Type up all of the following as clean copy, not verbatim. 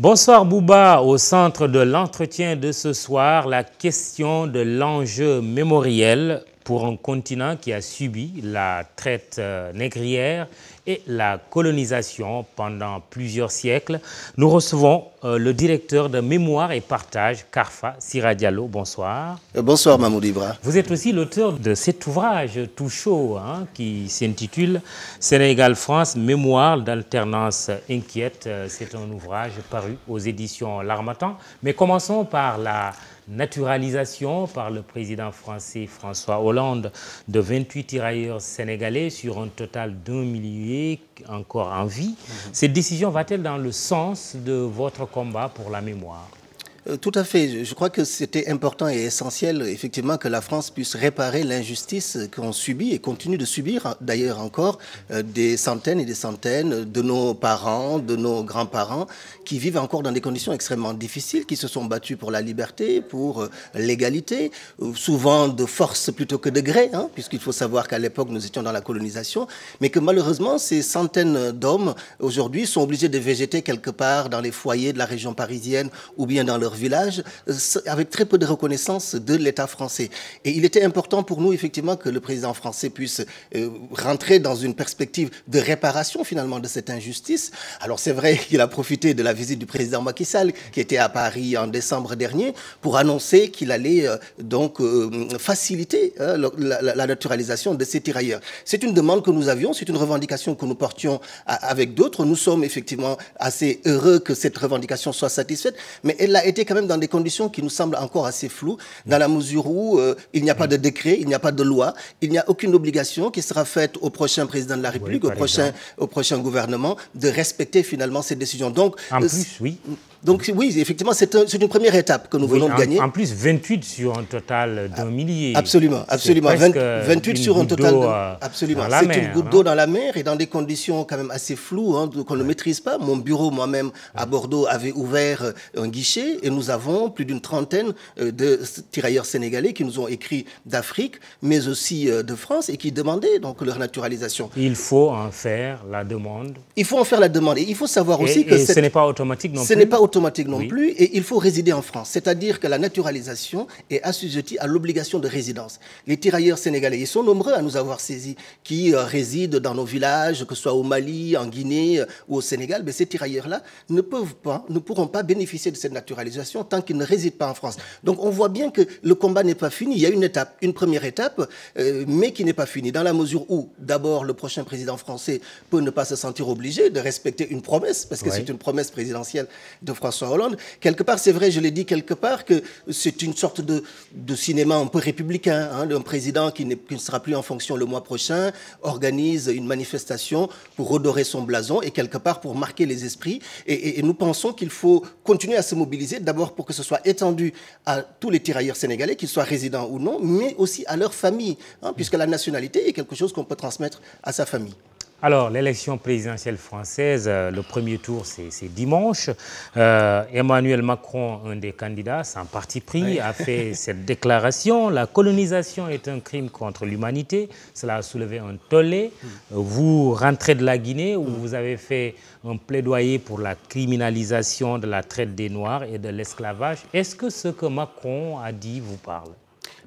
Bonsoir Bouba, au centre de l'entretien de ce soir, la question de l'enjeu mémoriel pour un continent qui a subi la traite négrière et la colonisation pendant plusieurs siècles. Nous recevons le directeur de Mémoire et Partage, Karfa Sira Diallo. Bonsoir. Bonsoir Mahmoud Ibra. Vous êtes aussi l'auteur de cet ouvrage tout chaud qui s'intitule Sénégal-France, Mémoire d'alternance inquiète. C'est un ouvrage paru aux éditions L'Harmattan. Mais commençons par la naturalisation par le président français François Hollande de 28 tirailleurs sénégalais sur un total d'1 millier encore en vie. Cette décision va-t-elle dans le sens de votre combat pour la mémoire ? Tout à fait. Je crois que c'était important et essentiel, effectivement, que la France puisse réparer l'injustice qu'on subit et continue de subir, d'ailleurs encore, des centaines et des centaines de nos parents, de nos grands-parents, qui vivent encore dans des conditions extrêmement difficiles, qui se sont battus pour la liberté, pour l'égalité, souvent de force plutôt que de gré, puisqu'il faut savoir qu'à l'époque, nous étions dans la colonisation, mais que malheureusement, ces centaines d'hommes, aujourd'hui, sont obligés de végéter quelque part dans les foyers de la région parisienne ou bien dans leur village, avec très peu de reconnaissance de l'État français. Et il était important pour nous, effectivement, que le président français puisse rentrer dans une perspective de réparation, finalement, de cette injustice. Alors, c'est vrai qu'il a profité de la visite du président Macky Sall, qui était à Paris en décembre dernier, pour annoncer qu'il allait faciliter la naturalisation de ces tirailleurs. C'est une demande que nous avions, c'est une revendication que nous portions avec d'autres. Nous sommes effectivement assez heureux que cette revendication soit satisfaite, mais elle a été quand même dans des conditions qui nous semblent encore assez floues, dans la mesure où il n'y a pas de décret, il n'y a pas de loi, il n'y a aucune obligation qui sera faite au prochain président de la République, au prochain gouvernement, de respecter finalement ces décisions. Donc, en plus, oui. Donc oui, effectivement, c'est une première étape que nous venons de gagner. En plus, 28 sur un total d'1 millier. Absolument, absolument. 28 sur un total absolument. C'est une goutte d'eau dans la mer et dans des conditions quand même assez floues, qu'on ne maîtrise pas. Mon bureau, moi-même, à Bordeaux, avait ouvert un guichet et nous avons plus d'une trentaine de tirailleurs sénégalais qui nous ont écrit d'Afrique, mais aussi de France et qui demandaient donc leur naturalisation. Il faut en faire la demande. Il faut en faire la demande. Et il faut savoir aussi que ce n'est pas automatique non plus. Ce n'est pas automatique non plus, et il faut résider en France. C'est-à-dire que la naturalisation est assujettie à l'obligation de résidence. Les tirailleurs sénégalais, ils sont nombreux à nous avoir saisis, qui résident dans nos villages, que ce soit au Mali, en Guinée ou au Sénégal, mais ces tirailleurs-là ne pourront pas bénéficier de cette naturalisation tant qu'ils ne résident pas en France. Donc on voit bien que le combat n'est pas fini. Il y a une première étape, mais qui n'est pas finie, dans la mesure où, d'abord, le prochain président français peut ne pas se sentir obligé de respecter une promesse, parce que c'est une promesse présidentielle de François Hollande. Quelque part, c'est vrai, je l'ai dit quelque part, que c'est une sorte de cinéma un peu républicain. Un président qui ne sera plus en fonction le mois prochain organise une manifestation pour redorer son blason et quelque part pour marquer les esprits. Et nous pensons qu'il faut continuer à se mobiliser, d'abord pour que ce soit étendu à tous les tirailleurs sénégalais, qu'ils soient résidents ou non, mais aussi à leur famille, puisque la nationalité est quelque chose qu'on peut transmettre à sa famille. Alors, l'élection présidentielle française, le premier tour, c'est dimanche. Emmanuel Macron, un des candidats, sans parti pris, a fait cette déclaration. La colonisation est un crime contre l'humanité. Cela a soulevé un tollé. Vous rentrez de la Guinée, où vous avez fait un plaidoyer pour la criminalisation de la traite des Noirs et de l'esclavage. Est-ce que ce que Macron a dit vous parle ?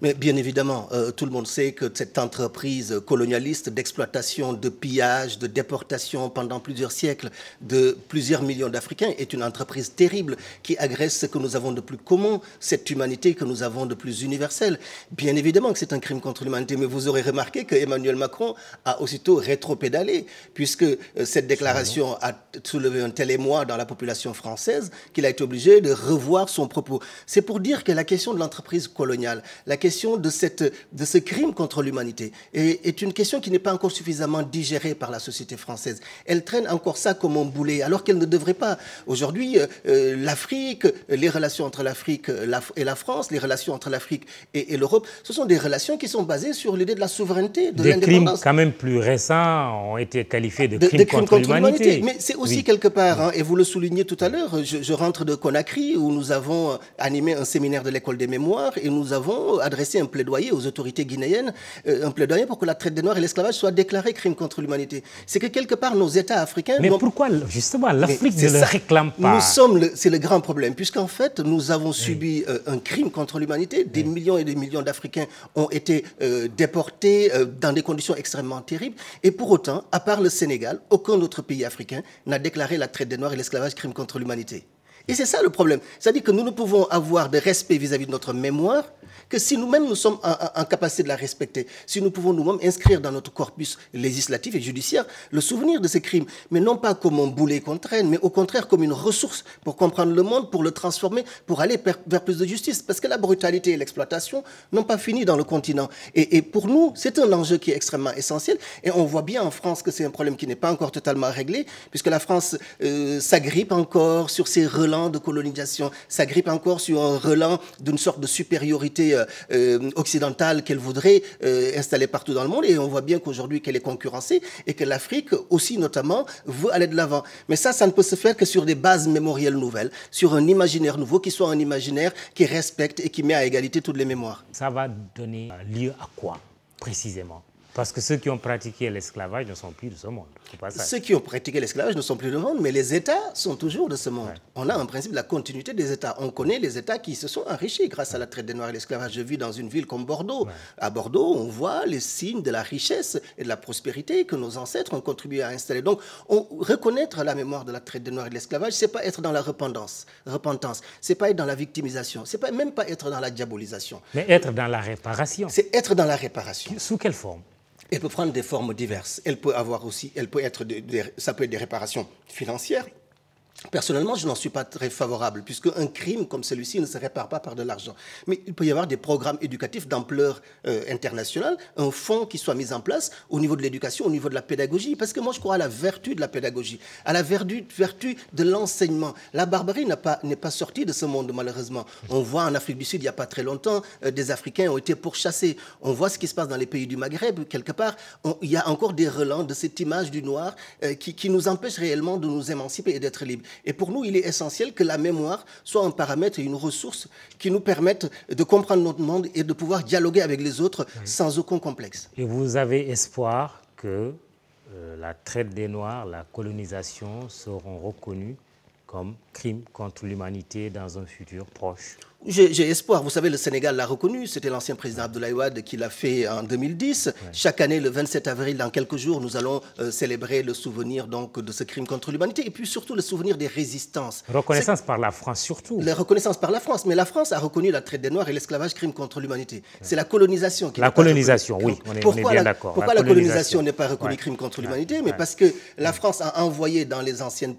Mais bien évidemment, tout le monde sait que cette entreprise colonialiste d'exploitation, de pillage, de déportation pendant plusieurs siècles de plusieurs millions d'Africains est une entreprise terrible qui agresse ce que nous avons de plus commun, cette humanité que nous avons de plus universelle. Bien évidemment que c'est un crime contre l'humanité, mais vous aurez remarqué que Emmanuel Macron a aussitôt rétropédalé, puisque cette déclaration a soulevé un tel émoi dans la population française qu'il a été obligé de revoir son propos. C'est pour dire que la question de l'entreprise coloniale, la question de ce crime contre l'humanité est une question qui n'est pas encore suffisamment digérée par la société française. Elle traîne encore ça comme un boulet, alors qu'elle ne devrait pas. Aujourd'hui, l'Afrique, les relations entre l'Afrique et la France, les relations entre l'Afrique et l'Europe, ce sont des relations qui sont basées sur l'idée de la souveraineté, de l'indépendance. Des crimes quand même plus récents ont été qualifiés de crimes contre l'humanité. Mais c'est aussi quelque part, et vous le soulignez tout à l'heure, je rentre de Conakry où nous avons animé un séminaire de l'école des mémoires et nous avons adressé un plaidoyer aux autorités guinéennes, un plaidoyer pour que la traite des Noirs et l'esclavage soient déclarés crimes contre l'humanité. C'est que quelque part, nos États africains... Mais pourquoi, justement, l'Afrique ne le réclame pas? C'est le grand problème, puisqu'en fait, nous avons subi un crime contre l'humanité. Des millions et des millions d'Africains ont été déportés dans des conditions extrêmement terribles. Et pour autant, à part le Sénégal, aucun autre pays africain n'a déclaré la traite des Noirs et l'esclavage crime contre l'humanité. Et c'est ça le problème. C'est-à-dire que nous ne pouvons avoir de respect vis-à-vis de notre mémoire que si nous-mêmes nous sommes en capacité de la respecter, si nous pouvons nous-mêmes inscrire dans notre corpus législatif et judiciaire le souvenir de ces crimes, mais non pas comme un boulet qu'on traîne, mais au contraire comme une ressource pour comprendre le monde, pour le transformer, pour aller vers plus de justice. Parce que la brutalité et l'exploitation n'ont pas fini dans le continent. Et pour nous, c'est un enjeu qui est extrêmement essentiel. Et on voit bien en France que c'est un problème qui n'est pas encore totalement réglé, puisque la France s'agrippe encore sur ses relents de colonisation, s'agrippe encore sur un relent d'une sorte de supériorité occidentale qu'elle voudrait installer partout dans le monde. Et on voit bien qu'aujourd'hui qu'elle est concurrencée et que l'Afrique aussi notamment veut aller de l'avant. Mais ça ne peut se faire que sur des bases mémorielles nouvelles, sur un imaginaire nouveau qui soit un imaginaire qui respecte et qui met à égalité toutes les mémoires. Ça va donner lieu à quoi précisément? Parce que ceux qui ont pratiqué l'esclavage ne sont plus de ce monde. Ceux qui ont pratiqué l'esclavage ne sont plus de ce monde, mais les États sont toujours de ce monde. Ouais. On a en principe la continuité des États. On connaît les États qui se sont enrichis grâce à la traite des Noirs et l'esclavage. Je vis dans une ville comme Bordeaux. Ouais. À Bordeaux, on voit les signes de la richesse et de la prospérité que nos ancêtres ont contribué à installer. Donc, reconnaître la mémoire de la traite des Noirs et de l'esclavage, c'est pas être dans la repentance. C'est pas être dans la victimisation. C'est pas même pas être dans la diabolisation. Mais être dans la réparation. C'est être dans la réparation. Sous quelle forme? Elle peut prendre des formes diverses. Ça peut être des réparations financières. Personnellement, je n'en suis pas très favorable, puisque un crime comme celui-ci ne se répare pas par de l'argent. Mais il peut y avoir des programmes éducatifs d'ampleur internationale, un fonds qui soit mis en place au niveau de l'éducation, au niveau de la pédagogie, parce que moi je crois à la vertu de la pédagogie, à la vertu de l'enseignement. La barbarie n'est pas sortie de ce monde, malheureusement. On voit en Afrique du Sud, il n'y a pas très longtemps, des Africains ont été pourchassés. On voit ce qui se passe dans les pays du Maghreb, quelque part. Il y a encore des relents de cette image du noir qui nous empêche réellement de nous émanciper et d'être libres. Et pour nous, il est essentiel que la mémoire soit un paramètre et une ressource qui nous permettent de comprendre notre monde et de pouvoir dialoguer avec les autres sans aucun complexe. Et vous avez espoir que la traite des Noirs, la colonisation seront reconnus comme crimes contre l'humanité dans un futur proche? J'ai espoir. Vous savez, le Sénégal l'a reconnu. C'était l'ancien président Abdoulaye Wade qui l'a fait en 2010. Ouais. Chaque année, le 27 avril, dans quelques jours, nous allons célébrer le souvenir donc, de ce crime contre l'humanité et puis surtout le souvenir des résistances. Reconnaissance par la France surtout. La reconnaissance par la France. Mais la France a reconnu la traite des Noirs et l'esclavage crime contre l'humanité. Ouais. C'est la colonisation qui... La colonisation, oui, on est bien d'accord. Pourquoi la colonisation n'est pas reconnue crime contre l'humanité? Mais parce que la France a envoyé dans les anciens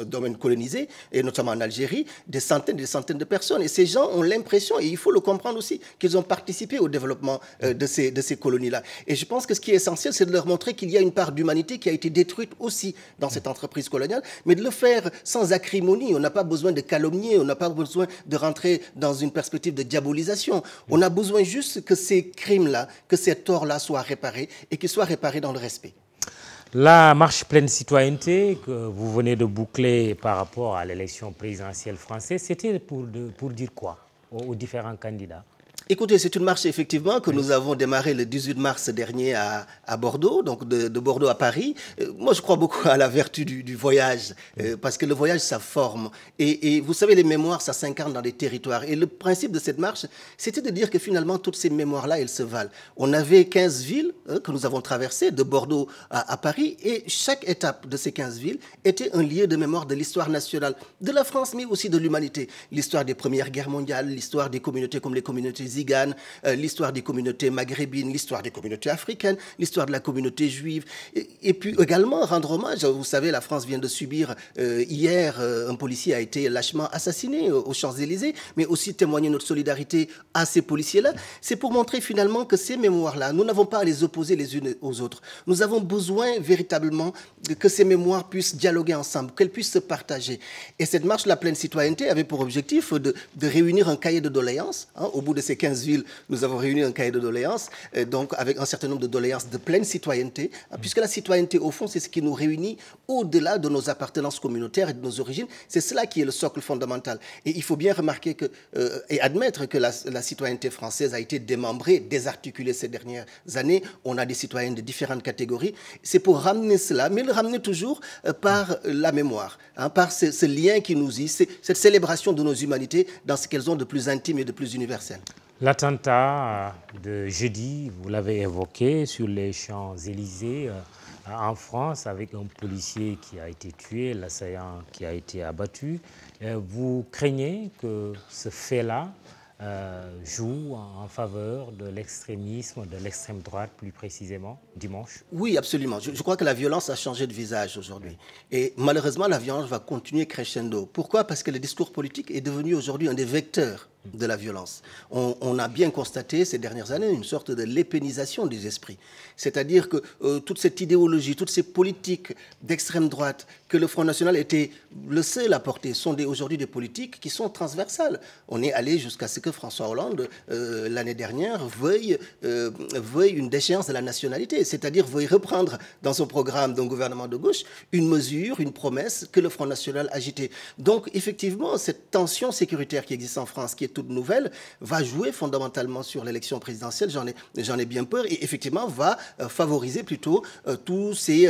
domaines colonisés, et notamment en Algérie, des centaines de personnes. Et ces gens ont l'impression, et il faut le comprendre aussi, qu'ils ont participé au développement de ces colonies-là. Et je pense que ce qui est essentiel, c'est de leur montrer qu'il y a une part d'humanité qui a été détruite aussi dans cette entreprise coloniale, mais de le faire sans acrimonie. On n'a pas besoin de calomnier, on n'a pas besoin de rentrer dans une perspective de diabolisation. On a besoin juste que ces crimes-là, que ces torts-là soient réparés et qu'ils soient réparés dans le respect. La marche pleine citoyenneté que vous venez de boucler par rapport à l'élection présidentielle française, c'était pour dire quoi aux différents candidats? Écoutez, c'est une marche effectivement que nous avons démarrée le 18 mars dernier à Bordeaux, donc de Bordeaux à Paris. Moi, je crois beaucoup à la vertu du voyage, parce que le voyage, ça forme. Et vous savez, les mémoires, ça s'incarne dans des territoires. Et le principe de cette marche, c'était de dire que finalement, toutes ces mémoires-là, elles se valent. On avait 15 villes que nous avons traversées, de Bordeaux à Paris, et chaque étape de ces 15 villes était un lieu de mémoire de l'histoire nationale, de la France, mais aussi de l'humanité. L'histoire des Premières Guerres mondiales, l'histoire des communautés comme les communautés ziganes, l'histoire des communautés maghrébines, l'histoire des communautés africaines, l'histoire de la communauté juive. Et puis également rendre hommage. Vous savez, la France vient de subir hier, un policier a été lâchement assassiné aux Champs-Élysées, mais aussi témoigner notre solidarité à ces policiers-là. C'est pour montrer finalement que ces mémoires-là, nous n'avons pas à les opposer les unes aux autres. Nous avons besoin véritablement que ces mémoires puissent dialoguer ensemble, qu'elles puissent se partager. Et cette marche de la pleine citoyenneté avait pour objectif de réunir un cahier de doléances au bout de ces 15 villes, nous avons réuni un cahier de doléances, donc avec un certain nombre de doléances de pleine citoyenneté, puisque la citoyenneté, au fond, c'est ce qui nous réunit au-delà de nos appartenances communautaires et de nos origines. C'est cela qui est le socle fondamental. Et il faut bien remarquer et admettre que la citoyenneté française a été démembrée, désarticulée ces dernières années. On a des citoyens de différentes catégories. C'est pour ramener cela, mais le ramener toujours par la mémoire, par ce lien qui nous lie, cette célébration de nos humanités dans ce qu'elles ont de plus intime et de plus universel. L'attentat de jeudi, vous l'avez évoqué, sur les Champs-Élysées en France, avec un policier qui a été tué, l'assaillant qui a été abattu. Vous craignez que ce fait-là joue en faveur de l'extrémisme, de l'extrême droite plus précisément, dimanche? Oui, absolument. Je crois que la violence a changé de visage aujourd'hui. Et malheureusement, la violence va continuer crescendo. Pourquoi? Parce que le discours politique est devenu aujourd'hui un des vecteurs de la violence. On a bien constaté ces dernières années une sorte de lépénisation des esprits. C'est-à-dire que toute cette idéologie, toutes ces politiques d'extrême droite que le Front National était le seul à porter sont aujourd'hui des politiques qui sont transversales. On est allé jusqu'à ce que François Hollande, l'année dernière, veuille une déchéance de la nationalité, c'est-à-dire veuille reprendre dans son programme d'un gouvernement de gauche une mesure, une promesse que le Front National agitait. Donc effectivement, cette tension sécuritaire qui existe en France, qui est toute nouvelle, va jouer fondamentalement sur l'élection présidentielle, j'en ai bien peur, et effectivement va favoriser plutôt tous ces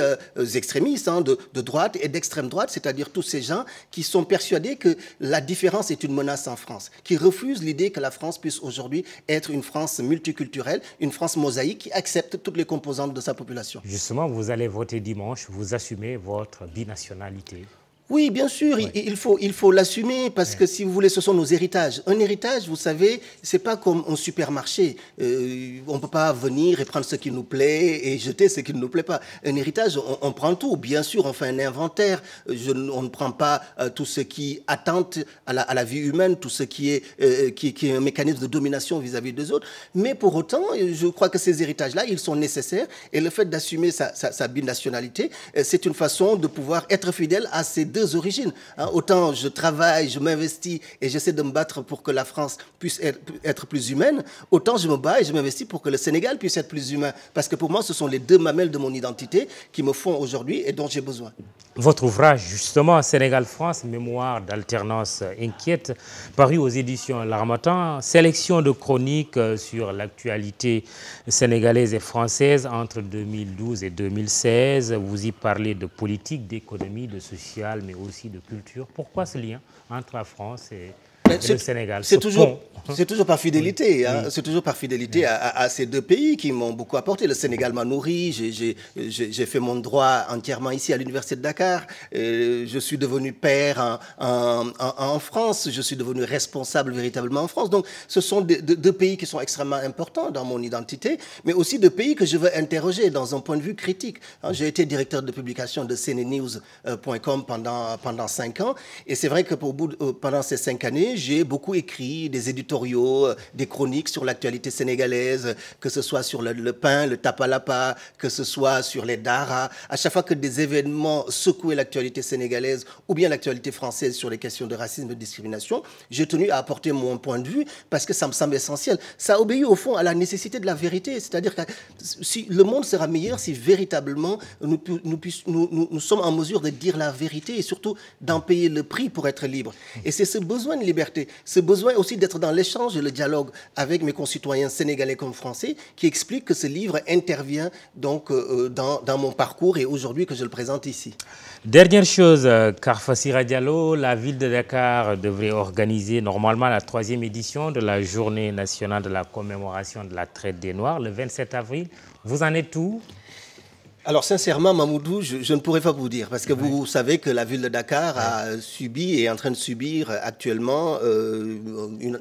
extrémistes de droite et d'extrême droite, c'est-à-dire tous ces gens qui sont persuadés que la différence est une menace en France, qui refusent l'idée que la France puisse aujourd'hui être une France multiculturelle, une France mosaïque qui accepte toutes les composantes de sa population. Justement, vous allez voter dimanche, vous assumez votre binationalité. Oui, bien sûr, oui. il faut l'assumer parce que si vous voulez, ce sont nos héritages. Un héritage, vous savez, c'est pas comme un supermarché. On peut pas venir et prendre ce qui nous plaît et jeter ce qui ne nous plaît pas. Un héritage, on prend tout. Bien sûr, on fait un inventaire. On ne prend pas tout ce qui attente à la vie humaine, tout ce qui est un mécanisme de domination vis-à-vis des autres. Mais pour autant, je crois que ces héritages-là, ils sont nécessaires. Et le fait d'assumer sa binationalité, c'est une façon de pouvoir être fidèle à ces deux origines. Autant je travaille, je m'investis et j'essaie de me battre pour que la France puisse être plus humaine, autant je me bats et je m'investis pour que le Sénégal puisse être plus humain. Parce que pour moi, ce sont les deux mamelles de mon identité qui me font aujourd'hui et dont j'ai besoin. Votre ouvrage, justement, Sénégal-France, mémoire d'alternance inquiète, paru aux éditions L'Harmattan, sélection de chroniques sur l'actualité sénégalaise et française entre 2012 et 2016. Vous y parlez de politique, d'économie, de social, mais aussi de culture. Pourquoi ce lien entre la France et le Sénégal? C'est toujours par fidélité. Oui. C'est toujours par fidélité à ces deux pays qui m'ont beaucoup apporté. Le Sénégal m'a nourri. J'ai fait mon droit entièrement ici à l'Université de Dakar. Je suis devenu père en France. Je suis devenu responsable véritablement en France. Donc, ce sont deux pays qui sont extrêmement importants dans mon identité, mais aussi deux pays que je veux interroger dans un point de vue critique. J'ai été directeur de publication de CNews.com pendant 5 ans. Et c'est vrai que pendant ces 5 années, j'ai beaucoup écrit des éditoriaux, des chroniques sur l'actualité sénégalaise, que ce soit sur le pain, le tapalapa, que ce soit sur les dara. À chaque fois que des événements secouaient l'actualité sénégalaise ou bien l'actualité française sur les questions de racisme et de discrimination, j'ai tenu à apporter mon point de vue parce que ça me semble essentiel. Ça obéit au fond à la nécessité de la vérité. C'est-à-dire que si le monde sera meilleur si véritablement nous sommes en mesure de dire la vérité et surtout d'en payer le prix pour être libre. Et c'est ce besoin de liberté, ce besoin aussi d'être dans l'échange et le dialogue avec mes concitoyens sénégalais comme français qui explique que ce livre intervient donc dans mon parcours et aujourd'hui que je le présente ici. Dernière chose, Karfa Sira Diallo, la ville de Dakar devrait organiser normalement la 3e édition de la Journée nationale de la commémoration de la traite des Noirs le 27 avril. Vous en êtes où? Alors sincèrement, Mamoudou, je ne pourrais pas vous dire, parce que vous savez que la ville de Dakar a subi et est en train de subir actuellement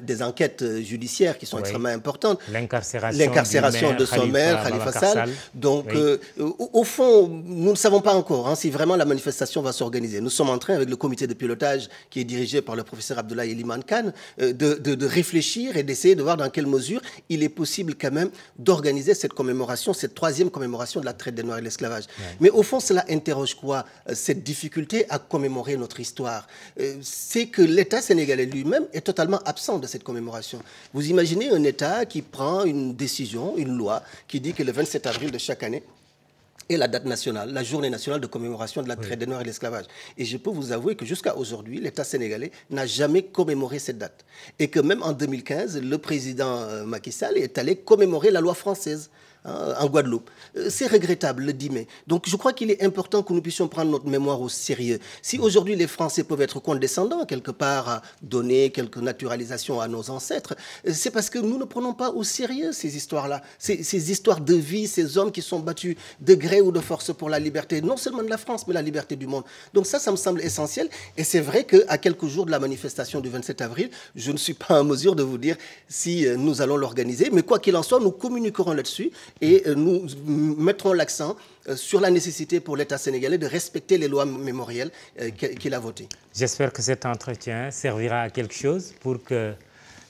des enquêtes judiciaires qui sont extrêmement importantes. L'incarcération de son maire, Khalifa Sall. Donc, au fond, nous ne savons pas encore si vraiment la manifestation va s'organiser. Nous sommes en train, avec le comité de pilotage qui est dirigé par le professeur Abdoulaye Eliman Kane, de réfléchir et d'essayer de voir dans quelle mesure il est possible quand même d'organiser cette commémoration, cette 3e commémoration de la traite des Noirs et l'esclavage. Mais au fond, cela interroge quoi? Cette difficulté à commémorer notre histoire. C'est que l'État sénégalais lui-même est totalement absent de cette commémoration. Vous imaginez un État qui prend une décision, une loi, qui dit que le 27 avril de chaque année, et la date nationale, la journée nationale de commémoration de la traite des Noirs et l'esclavage. Et je peux vous avouer que jusqu'à aujourd'hui, l'État sénégalais n'a jamais commémoré cette date. Et que même en 2015, le président Macky Sall est allé commémorer la loi française en Guadeloupe. C'est regrettable le 10 mai. Donc je crois qu'il est important que nous puissions prendre notre mémoire au sérieux. Si aujourd'hui les Français peuvent être condescendants, quelque part, à donner quelques naturalisations à nos ancêtres, c'est parce que nous ne prenons pas au sérieux ces histoires-là, ces histoires de vie, ces hommes qui sont battus de gré ou de force pour la liberté, non seulement de la France, mais la liberté du monde. Donc ça me semble essentiel. Et c'est vrai qu'à quelques jours de la manifestation du 27 avril, je ne suis pas en mesure de vous dire si nous allons l'organiser, mais quoi qu'il en soit, nous communiquerons là-dessus. Et nous mettrons l'accent sur la nécessité pour l'État sénégalais de respecter les lois mémorielles qu'il a votées. J'espère que cet entretien servira à quelque chose pour que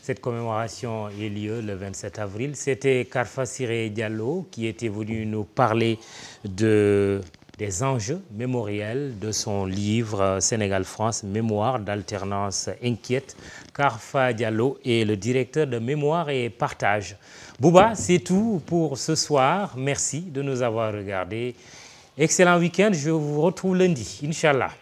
cette commémoration ait lieu le 27 avril. C'était Karfa Siré Diallo qui était venu nous parler des enjeux mémoriels de son livre Sénégal-France, Mémoire d'alternance inquiète. Karfa Diallo est le directeur de Mémoire et Partage. Bouba, c'est tout pour ce soir. Merci de nous avoir regardés. Excellent week-end. Je vous retrouve lundi, Inch'Allah.